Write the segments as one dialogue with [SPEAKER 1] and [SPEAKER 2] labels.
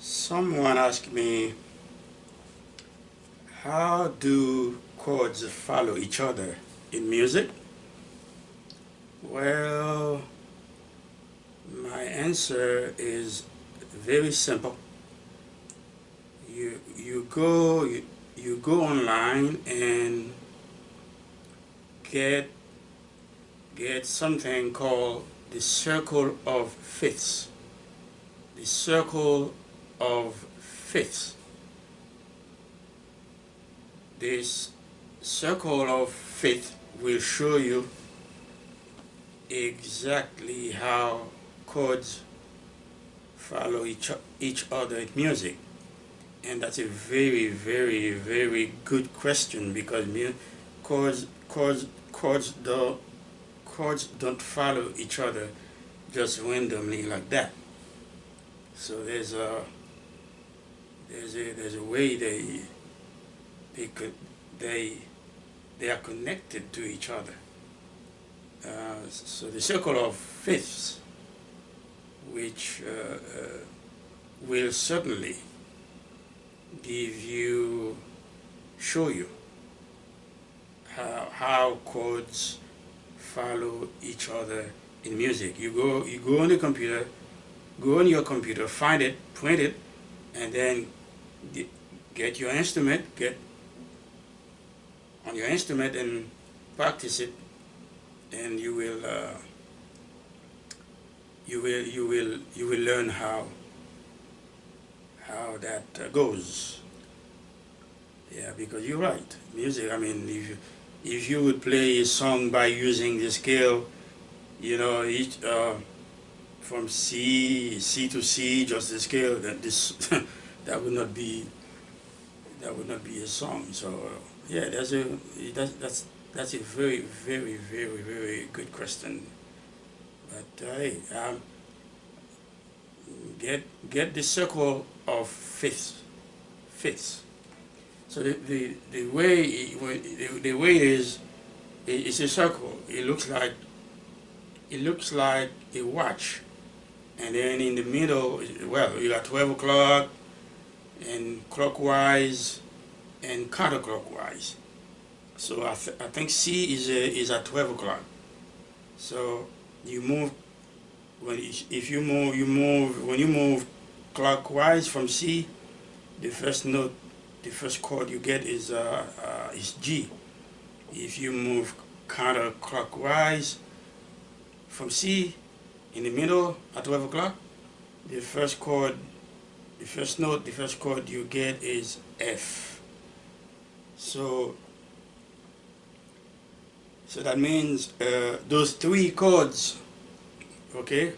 [SPEAKER 1] Someone asked me, how do chords follow each other in music? Well, my answer is very simple. You go online and get something called the circle of fifths. The circle of fifths. This circle of fifth will show you exactly how chords follow each other in music. And that's a very, very, very good question, because chords, chords, chords, don't, chords don't follow each other just randomly like that. So there's a way they could they are connected to each other. So the circle of fifths, which will certainly show you how chords follow each other in music. You go on the computer, go on your computer, find it, print it, and then get your instrument, get on your instrument and practice it, and you will learn how that goes. Yeah, because you're right. Music. I mean, if you would play a song by using the scale, each from C to C, just the scale, that this that would not be a song. So yeah, that's a very, very, very, very good question. But hey, get the circle of fifths. So the way it is, it's a circle. It looks like a watch, and then in the middle, well, you got 12 o'clock, and clockwise, and counterclockwise. So I think C is at 12 o'clock. So you move if you move when you move clockwise from C, the first note, the first chord you get is G. If you move counterclockwise from C, in the middle at 12 o'clock, the first chord, the first note, the first chord you get is F. So that means those three chords, okay,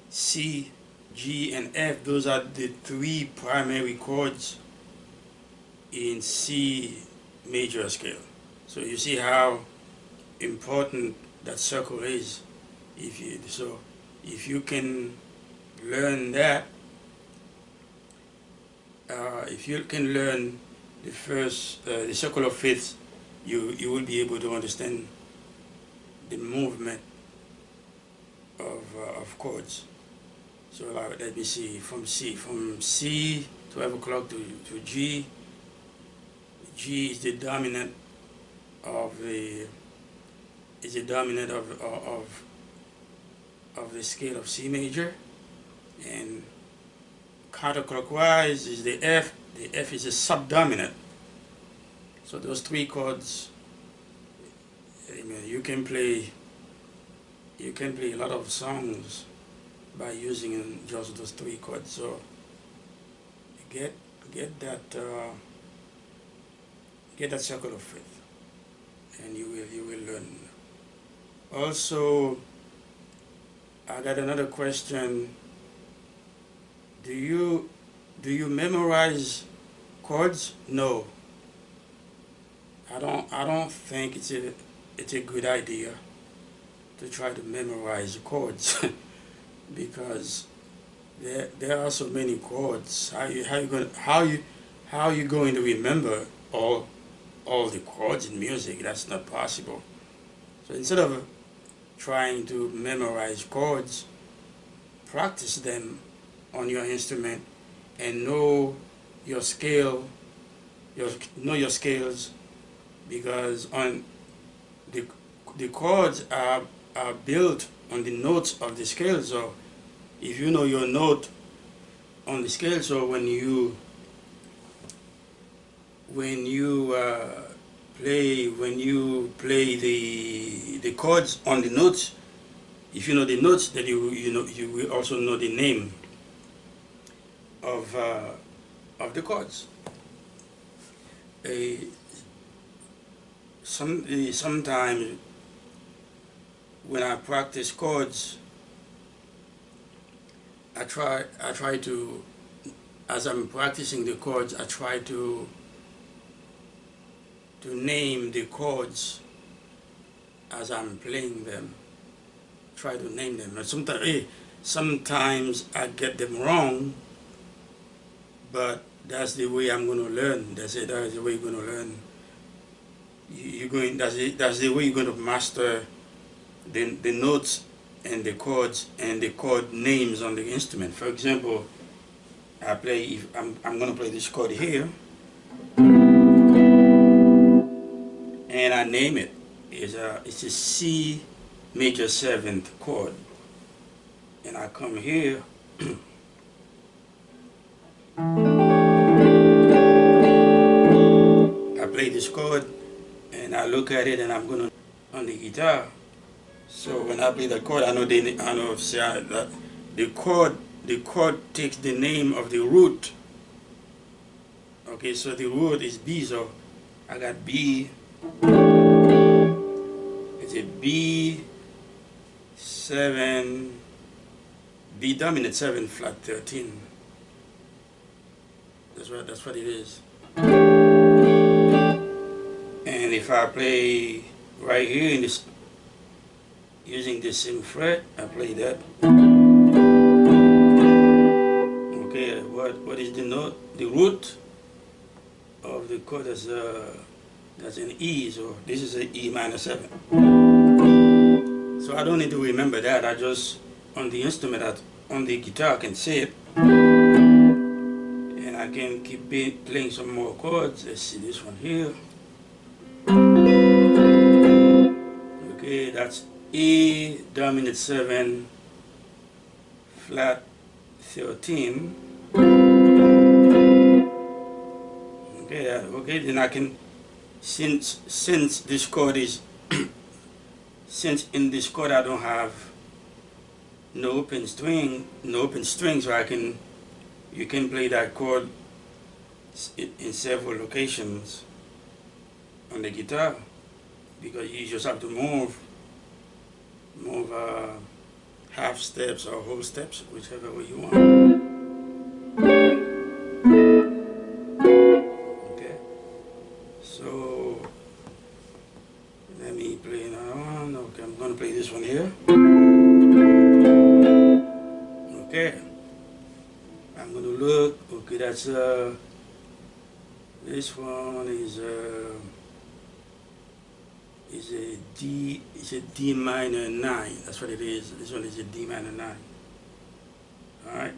[SPEAKER 1] C, G, and F, those are the three primary chords in C major scale. So you see how important that circle is. If you can learn that, if you can learn the circle of fifths, you will be able to understand the movement of chords. So let me see, from C 12 o'clock to G. G is the dominant of the of the scale of C major, and counterclockwise is the F. The F is a subdominant. So those three chords, you can play a lot of songs by using just those three chords. So get that circle of fifth, and you will learn. Also, I got another question. Do you memorize chords? No. I don't think it's a good idea to try to memorize chords because there are so many chords. How you going to remember all the chords in music? That's not possible. So instead of trying to memorize chords, practice them on your instrument and know your scale, know your scales, because on the chords are built on the notes of the scale. So if you know your note on the scale, so when you play the chords on the notes, if you know the notes, then you will also know the name of the chords. Sometimes when I practice chords, I try to, as I'm practicing the chords, I try to name the chords as I'm playing them. Try to name them. And sometimes I get them wrong, but that's the way I'm going to learn. That's the way you're going to learn. That's the way you're going to master the notes and the chords and the chord names on the instrument. For example, I'm going to play this chord here, and I name it. It's a C major 7th chord, and I come here. I play this chord, and I look at it, and I'm gonna on the guitar. So when I play the chord, I know that the chord takes the name of the root. Okay, so the root is B, so I got B. It's a B dominant 7 flat 13. That's what it is. And if I play right here in this, using the same fret, I play that. Okay, what is the note? The root of the chord that's an E, so this is an E minor 7. So I don't need to remember that. I just on the instrument, on the guitar, I can say it, and I can keep playing some more chords. Let's see this one here. Okay, that's E dominant 7 flat 13. Okay, then I can, since this chord is since in this chord I don't have no open string, so you can play that chord in several locations on the guitar, because you just have to move half steps or whole steps, whichever way you want. Okay, so let me play another one. Okay, I'm going to play this one here. Okay, I'm going to look. Okay, that's this one is a D. It's a D minor 9. That's what it is. This one is a D minor 9. All right.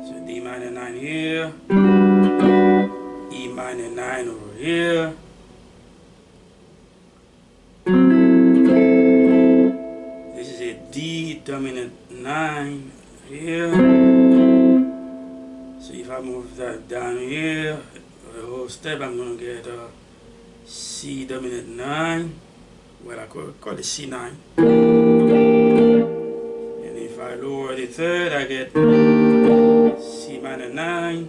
[SPEAKER 1] So D minor 9 here. E minor 9 over here. This is a D dominant 9 here. So if I move that down here, the whole step, I'm going to get a C dominant 9. Well, I call it C9. And if I lower the third, I get C minor 9.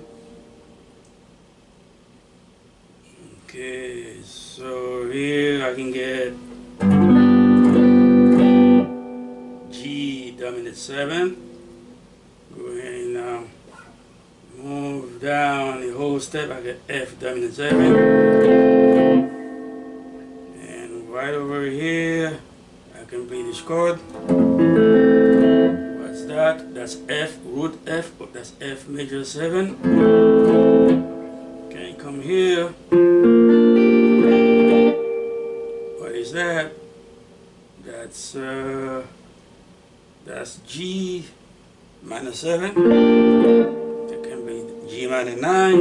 [SPEAKER 1] Okay, so here I can get G dominant 7. Go ahead and now move down the whole step, I get F dominant 7. And right over here, I can play this chord. What's that? That's F, root F, that's F major 7. Okay, come here. What is that? That's G minor 7. That can be G minor 9.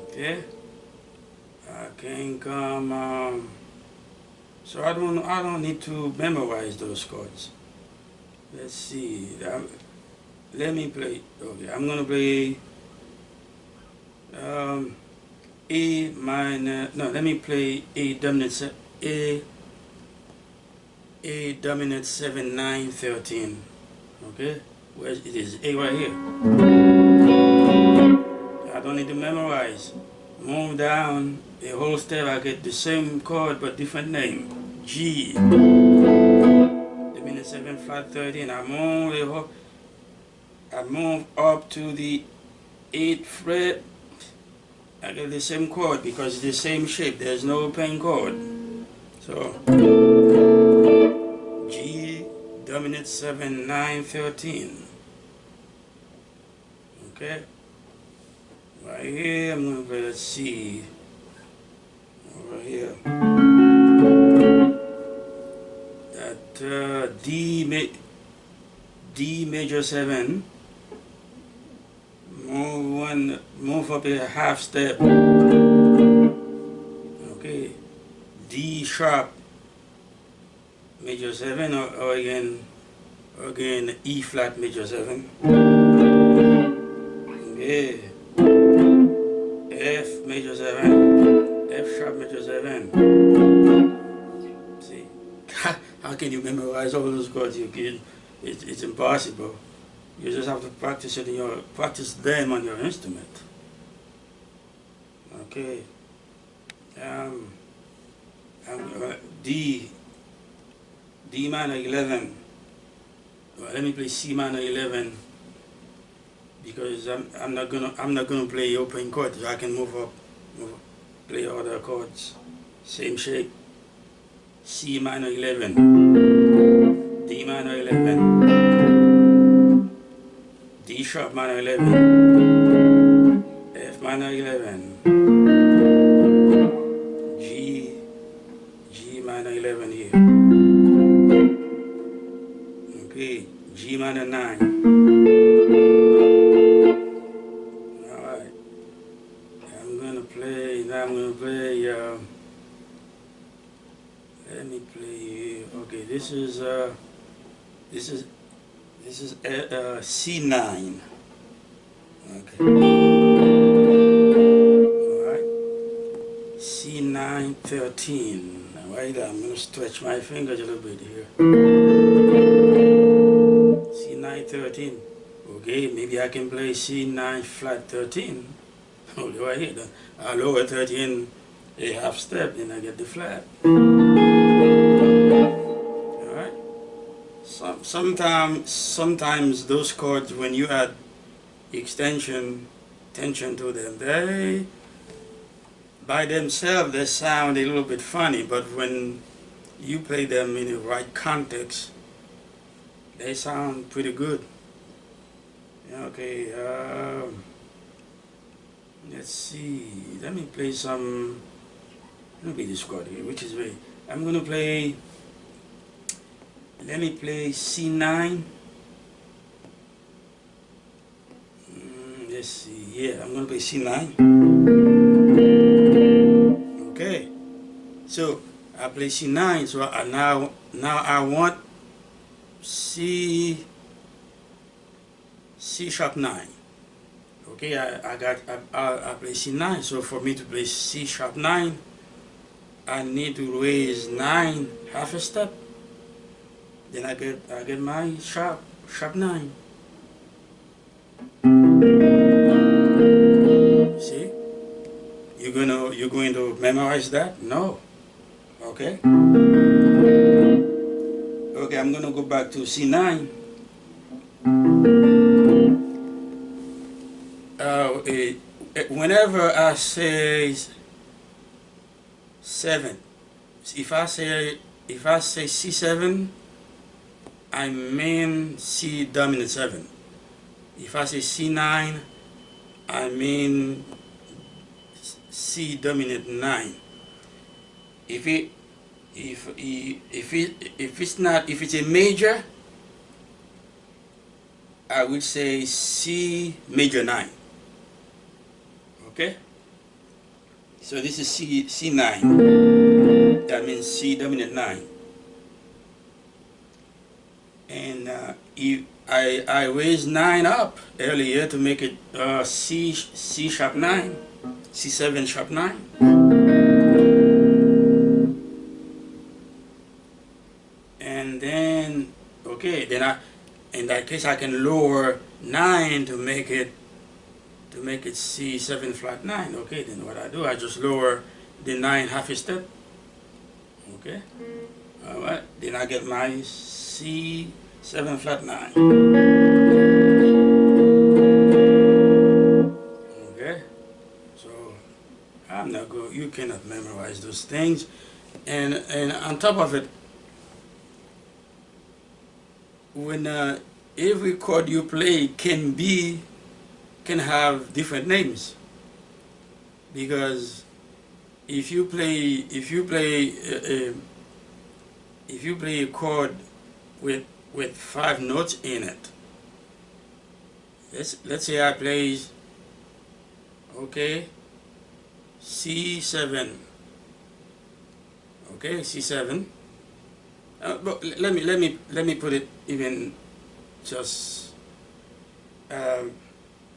[SPEAKER 1] Okay. I can come. So I don't need to memorize those chords. Let's see. Let me play. Okay, I'm gonna play A minor. No, let me play A dominant A dominant 7 9 13. Okay, where it is A right here. I don't need to memorize. Move down the whole step. I get the same chord but different name. G dominant 7 flat 13. I move up to the 8th fret. I get the same chord because it's the same shape. There's no open chord. So G dominant 7 9 13. Okay. Right here I'm gonna play a C. Over here. That D major 7. Move up a half step. Okay. D sharp major 7 or again E flat major 7. Okay. F major 7. F sharp major 7. See, how can you memorize all those chords? You can. It's impossible. You just have to practice them on your instrument. Okay. D minor 11. Well, let me play C minor 11 because I'm not gonna play open chords. I can move up, play other chords, same shape. C minor 11, D minor 11, D sharp minor 11, F minor 11, G minor 11 here. Okay, G minor 9. Alright. I'm gonna play let me play here. Okay, this is C9. Okay. Alright. C9 13. Right, I'm gonna stretch my fingers a little bit here. C9 13. Okay, maybe I can play C9 flat 13. Hold it right here. Then I lower 13 a half step, then I get the flat. Alright. Sometimes those chords, when you add tension to them, they by themselves they sound a little bit funny, but when you play them in the right context, they sound pretty good. Okay, let's see. Let me play some. Let me play this chord here, which is very. I'm gonna play. Let me play C9. Let's see. Yeah, I'm gonna play C9. Okay. So I play C9. So now I want C sharp 9. Okay, I play C9. So for me to play C sharp 9, I need to raise 9 half a step. Then I get my sharp 9. See? You're going to memorize that? No. Okay. Okay, I'm gonna go back to C9. Whenever I say 7, if I say C7, I mean C dominant 7. If I say C9, I mean C dominant 9. If it's a major, I would say C major 9. Okay? So this is C9. That means C dominant 9. And if I raised 9 up earlier to make it C sharp 9, C7 sharp 9. And then, okay, then in that case I can lower 9 to make it C7 flat 9. Okay, then what I do, I just lower the 9 half a step. Okay, all right, then I get my C7 flat 9. Okay, so I'm not good. You cannot memorize those things, and on top of it, when every chord you play can have different names, because if you play a chord with 5 notes in it, let's say I play, okay, C7, okay, C7. But let me put it even just.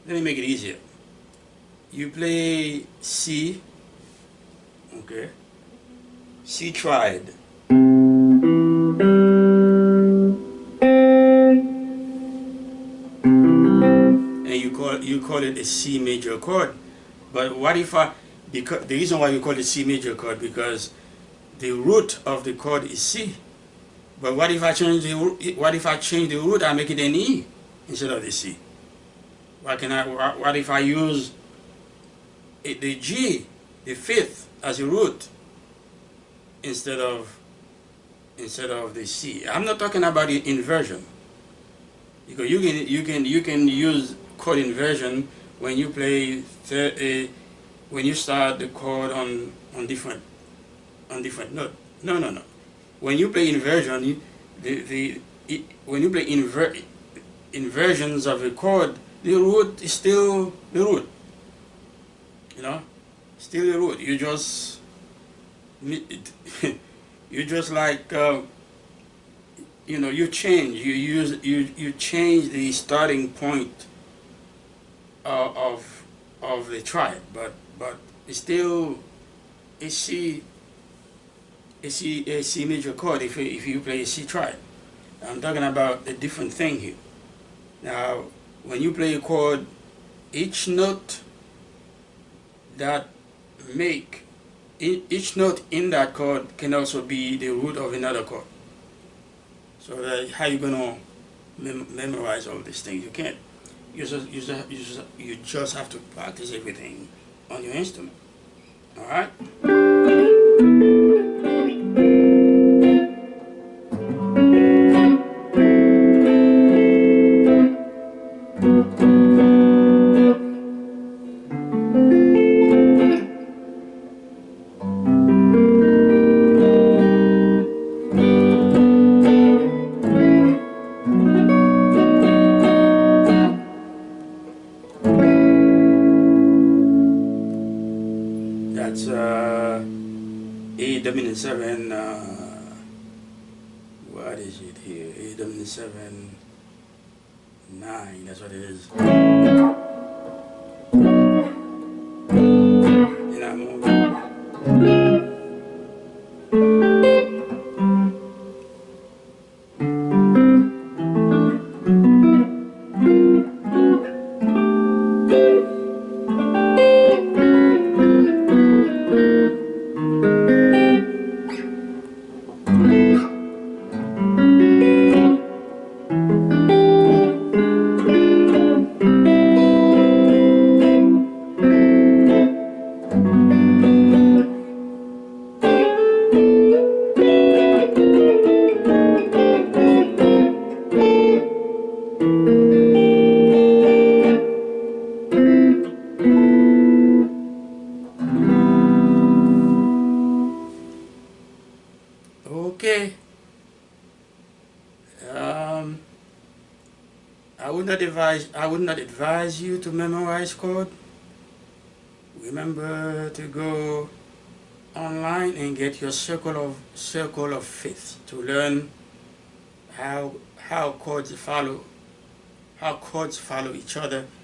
[SPEAKER 1] Let me make it easier. You play C, okay, C triad, and you call it a C major chord. But what if because the reason why you call it C major chord, because the root of the chord is C. But what if I change the root? I make it an E instead of the C. What if I use the G, the 5th, as a root instead of the C? I'm not talking about the inversion, because you can use chord inversion when you play when you start the chord on different note. No. When you play inversion, when you play inversions of a chord, the root is still the root. Still the root. You just like you change. You change the starting point of the triad, but it's still a C major chord if you play a C triad. I'm talking about a different thing here. Now, when you play a chord, each note each note in that chord can also be the root of another chord. So how you gonna memorize all these things? You can't. You just have to practice everything on your instrument. All right. and 7, what is it here? 8 and 7, 9, that's what it is. And I move it. Okay. Um, I would not advise you to memorize chord. Remember to go online and get your circle of fifths to learn how chords follow each other